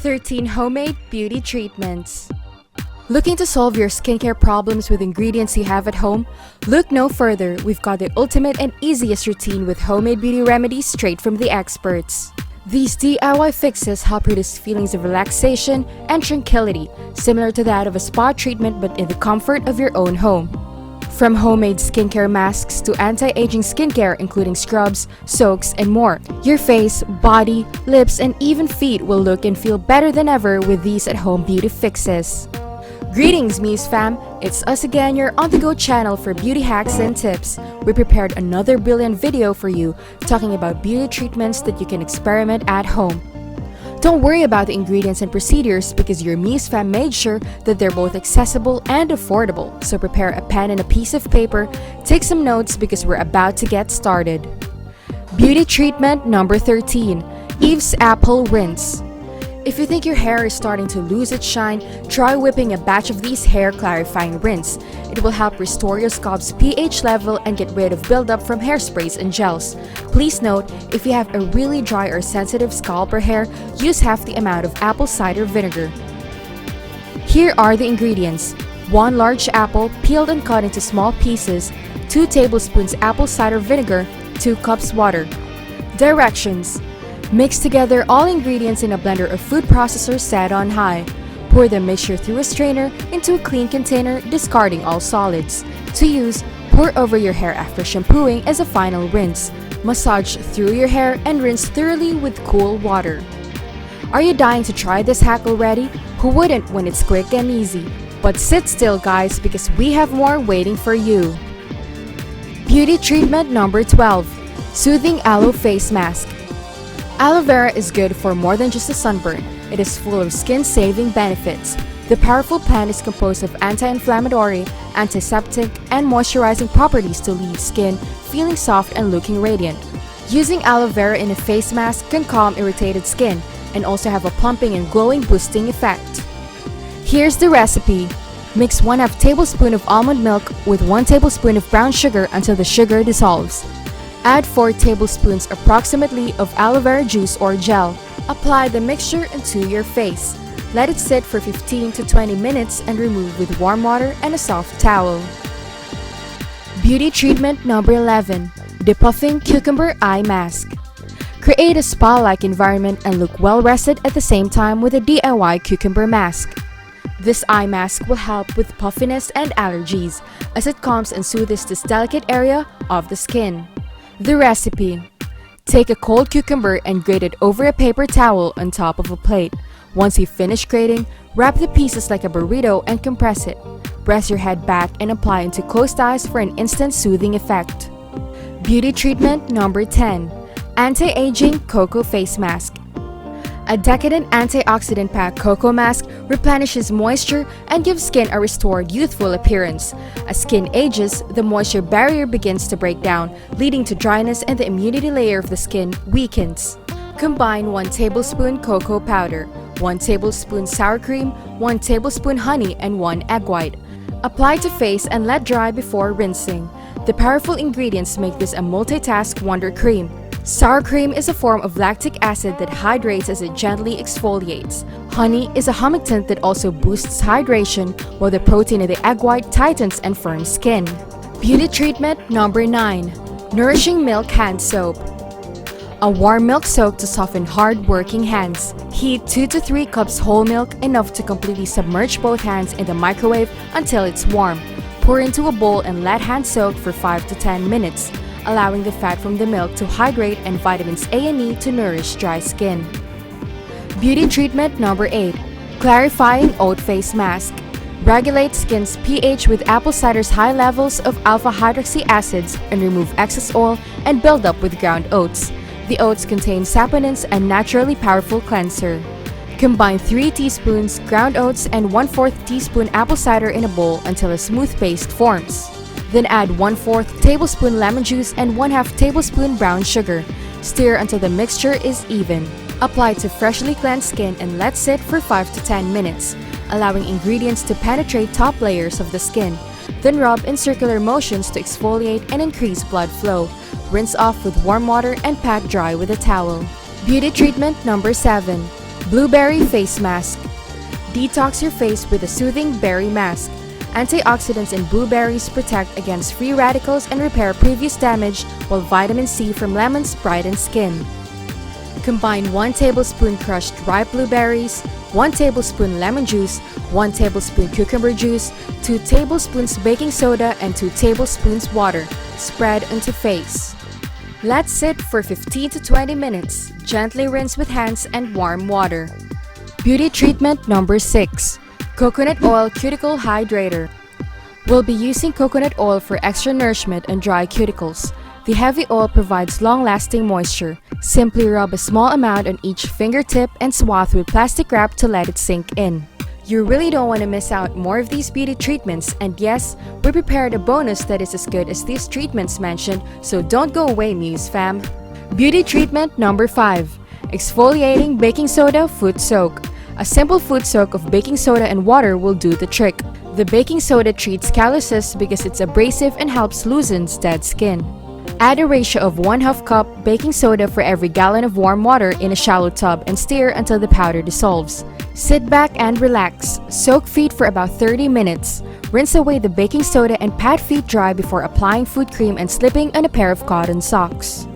13 Homemade Beauty Treatments. Looking to solve your skincare problems with ingredients you have at home? Look no further, we've got the ultimate and easiest routine with homemade beauty remedies straight from the experts. These DIY fixes help produce feelings of relaxation and tranquility, similar to that of a spa treatment but in the comfort of your own home. From homemade skincare masks to anti-aging skincare including scrubs, soaks, and more, your face, body, lips, and even feet will look and feel better than ever with these at-home beauty fixes. Greetings, Muze Fam! It's us again, your on-the-go channel for beauty hacks and tips. We prepared another brilliant video for you talking about beauty treatments that you can experiment at home. Don't worry about the ingredients and procedures because your Muze Fam made sure that they're both accessible and affordable. So prepare a pen and a piece of paper, take some notes because we're about to get started. Beauty treatment number 13, Eve's Apple Rinse. If you think your hair is starting to lose its shine, try whipping a batch of these hair clarifying rinse. It will help restore your scalp's pH level and get rid of buildup from hairsprays and gels. Please note, if you have a really dry or sensitive scalp or hair, use half the amount of apple cider vinegar. Here are the ingredients: 1 large apple, peeled and cut into small pieces, 2 tablespoons apple cider vinegar, 2 cups water. Directions: mix together all ingredients in a blender or food processor set on high. Pour the mixture through a strainer into a clean container, discarding all solids. To use, pour over your hair after shampooing as a final rinse. Massage through your hair and rinse thoroughly with cool water. Are you dying to try this hack already? Who wouldn't when it's quick and easy? But sit still, guys, because we have more waiting for you. Beauty treatment number 12, Soothing Aloe Face Mask. Aloe vera is good for more than just a sunburn. It is full of skin-saving benefits. The powerful plant is composed of anti-inflammatory, antiseptic, and moisturizing properties to leave skin feeling soft and looking radiant. Using aloe vera in a face mask can calm irritated skin and also have a plumping and glowing boosting effect. Here's the recipe. Mix 1/2 tablespoon of almond milk with 1 tablespoon of brown sugar until the sugar dissolves. Add 4 tablespoons approximately of aloe vera juice or gel. Apply the mixture into your face. Let it sit for 15 to 20 minutes and remove with warm water and a soft towel. Beauty treatment number 11, Depuffing Cucumber Eye Mask. Create a spa-like environment and look well-rested at the same time with a DIY cucumber mask. This eye mask will help with puffiness and allergies as it calms and soothes this delicate area of the skin. The recipe: take a cold cucumber and grate it over a paper towel on top of a plate. Once you finish grating, wrap the pieces like a burrito and compress it. Press your head back and apply into closed eyes for an instant soothing effect. Beauty treatment number 10, Anti-Aging Cocoa Face Mask. A decadent antioxidant-packed cocoa mask replenishes moisture and gives skin a restored youthful appearance. As skin ages, the moisture barrier begins to break down, leading to dryness and the immunity layer of the skin weakens. Combine 1 tablespoon cocoa powder, 1 tablespoon sour cream, 1 tablespoon honey, and 1 egg white. Apply to face and let dry before rinsing. The powerful ingredients make this a multitask wonder cream. Sour cream is a form of lactic acid that hydrates as it gently exfoliates. Honey is a humectant that also boosts hydration, while the protein in the egg white tightens and firms skin. Beauty treatment number 9, Nourishing Milk Hand Soap. A warm milk soak to soften hard-working hands. Heat 2 to 3 cups whole milk, enough to completely submerge both hands in the microwave until it's warm. Pour into a bowl and let hand soak for 5 to 10 minutes. Allowing the fat from the milk to hydrate and vitamins A and E to nourish dry skin. Beauty treatment number 8, Clarifying Oat Face Mask. Regulate skin's pH with apple cider's high levels of alpha-hydroxy acids and remove excess oil and buildup with ground oats. The oats contain saponins and naturally powerful cleanser. Combine 3 teaspoons ground oats and 1/4 teaspoon apple cider in a bowl until a smooth paste forms. Then add 1/4 tablespoon lemon juice and 1/2 tablespoon brown sugar. Stir until the mixture is even. Apply to freshly cleansed skin and let sit for 5 to 10 minutes, allowing ingredients to penetrate top layers of the skin. Then rub in circular motions to exfoliate and increase blood flow. Rinse off with warm water and pat dry with a towel. Beauty treatment number 7, Blueberry Face Mask. Detox your face with a soothing berry mask. Antioxidants in blueberries protect against free radicals and repair previous damage, while vitamin C from lemons brightens skin. Combine 1 tablespoon crushed ripe blueberries, 1 tablespoon lemon juice, 1 tablespoon cucumber juice, 2 tablespoons baking soda, and 2 tablespoons water. Spread onto face. Let sit for 15 to 20 minutes. Gently rinse with hands and warm water. Beauty treatment number 6. Coconut Oil Cuticle Hydrator. We'll be using coconut oil for extra nourishment and dry cuticles. The heavy oil provides long-lasting moisture. Simply rub a small amount on each fingertip and swathe with plastic wrap to let it sink in. You really don't want to miss out more of these beauty treatments, and yes, we prepared a bonus that is as good as these treatments mentioned, so don't go away, Muze Fam. Beauty treatment number 5. Exfoliating Baking Soda Foot Soak. A simple foot soak of baking soda and water will do the trick. The baking soda treats calluses because it's abrasive and helps loosens dead skin. Add a ratio of 1/2 cup baking soda for every gallon of warm water in a shallow tub and stir until the powder dissolves. Sit back and relax. Soak feet for about 30 minutes. Rinse away the baking soda and pat feet dry before applying foot cream and slipping on a pair of cotton socks.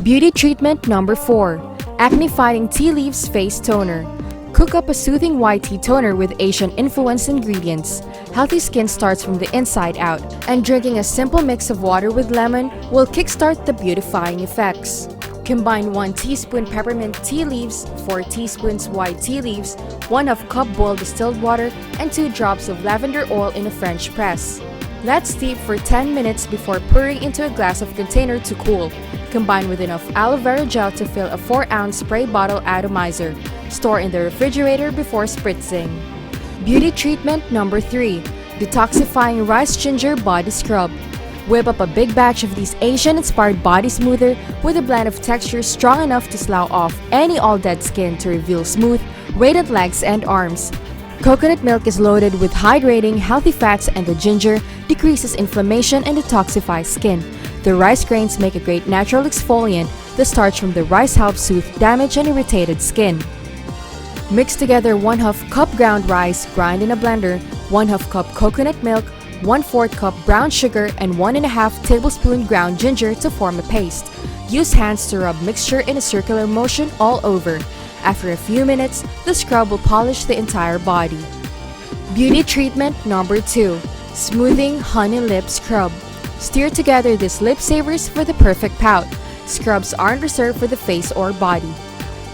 Beauty treatment number 4. Acne Fighting Tea Leaves Face Toner. Cook up a soothing white tea toner with Asian-influenced ingredients. Healthy skin starts from the inside out, and drinking a simple mix of water with lemon will kickstart the beautifying effects. Combine 1 teaspoon peppermint tea leaves, 4 teaspoons white tea leaves, 1/2 cup boiled distilled water, and 2 drops of lavender oil in a French press. Let steep for 10 minutes before pouring into a glass of container to cool. Combine with enough aloe vera gel to fill a 4-ounce spray bottle atomizer. Store in the refrigerator before spritzing. Beauty treatment number 3. Detoxifying Rice Ginger Body Scrub. Whip up a big batch of these Asian-inspired body smoother with a blend of textures strong enough to slough off any all-dead skin to reveal smooth, radiant legs and arms. Coconut milk is loaded with hydrating, healthy fats, and the ginger decreases inflammation and detoxifies skin. The rice grains make a great natural exfoliant. The starch from the rice helps soothe damaged and irritated skin. Mix together 1/2 cup ground rice, grind in a blender, 1/2 cup coconut milk, 1/4 cup brown sugar, and 1.5 tablespoon ground ginger to form a paste. Use hands to rub mixture in a circular motion all over. After a few minutes, the scrub will polish the entire body. Beauty treatment number 2. Smoothing Honey Lip Scrub. Stir together these lip savers for the perfect pout. Scrubs aren't reserved for the face or body.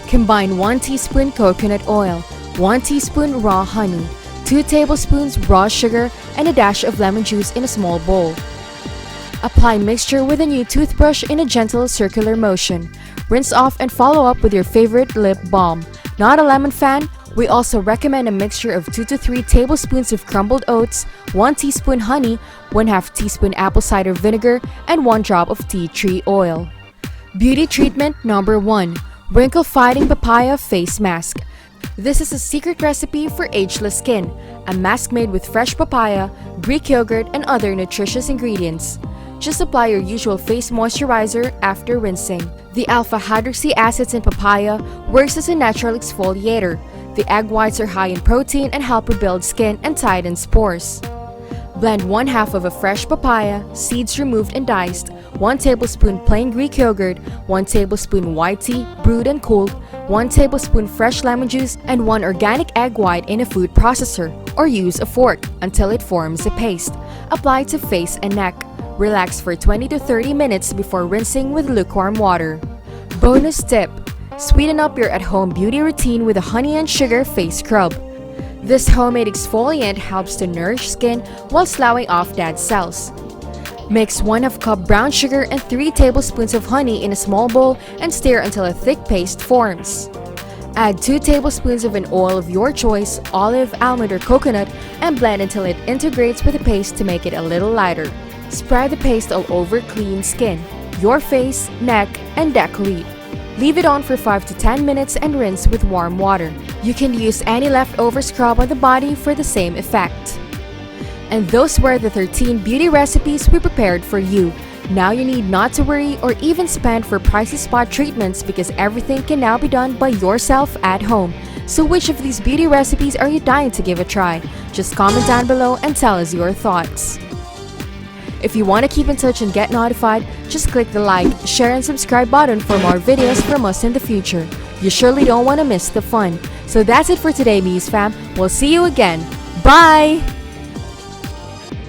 Combine 1 teaspoon coconut oil, 1 teaspoon raw honey, 2 tablespoons raw sugar, and a dash of lemon juice in a small bowl. Apply mixture with a new toothbrush in a gentle circular motion. Rinse off and follow up with your favorite lip balm. Not a lemon fan? We also recommend a mixture of 2 to 3 tablespoons of crumbled oats, 1 teaspoon honey, 1/2 teaspoon apple cider vinegar, and 1 drop of tea tree oil. Beauty treatment number 1. Wrinkle Fighting Papaya Face Mask. This is a secret recipe for ageless skin. A mask made with fresh papaya, Greek yogurt, and other nutritious ingredients. Just apply your usual face moisturizer after rinsing. The alpha-hydroxy acids in papaya works as a natural exfoliator. The egg whites are high in protein and help rebuild skin and tighten pores. Blend 1/2 of a fresh papaya, seeds removed and diced, 1 tablespoon plain Greek yogurt, 1 tablespoon white tea, brewed and cooled, 1 tablespoon fresh lemon juice, and 1 organic egg white in a food processor, or use a fork until it forms a paste. Apply to face and neck. Relax for 20 to 30 minutes before rinsing with lukewarm water. Bonus tip: sweeten up your at-home beauty routine with a honey and sugar face scrub. This homemade exfoliant helps to nourish skin while sloughing off dead cells. Mix 1/2 cup brown sugar and 3 tablespoons of honey in a small bowl and stir until a thick paste forms. Add 2 tablespoons of an oil of your choice, olive, almond, or coconut, and blend until it integrates with the paste to make it a little lighter. Spread the paste all over clean skin, your face, neck, and décolleté. Leave it on for 5 to 10 minutes and rinse with warm water. You can use any leftover scrub on the body for the same effect. And those were the 13 beauty recipes we prepared for you. Now you need not to worry or even spend for pricey spa treatments because everything can now be done by yourself at home. So which of these beauty recipes are you dying to give a try? Just comment down below and tell us your thoughts. If you want to keep in touch and get notified, just click the like, share and subscribe button for more videos from us in the future. You surely don't want to miss the fun. So that's it for today, Muze Fam. We'll see you again. Bye!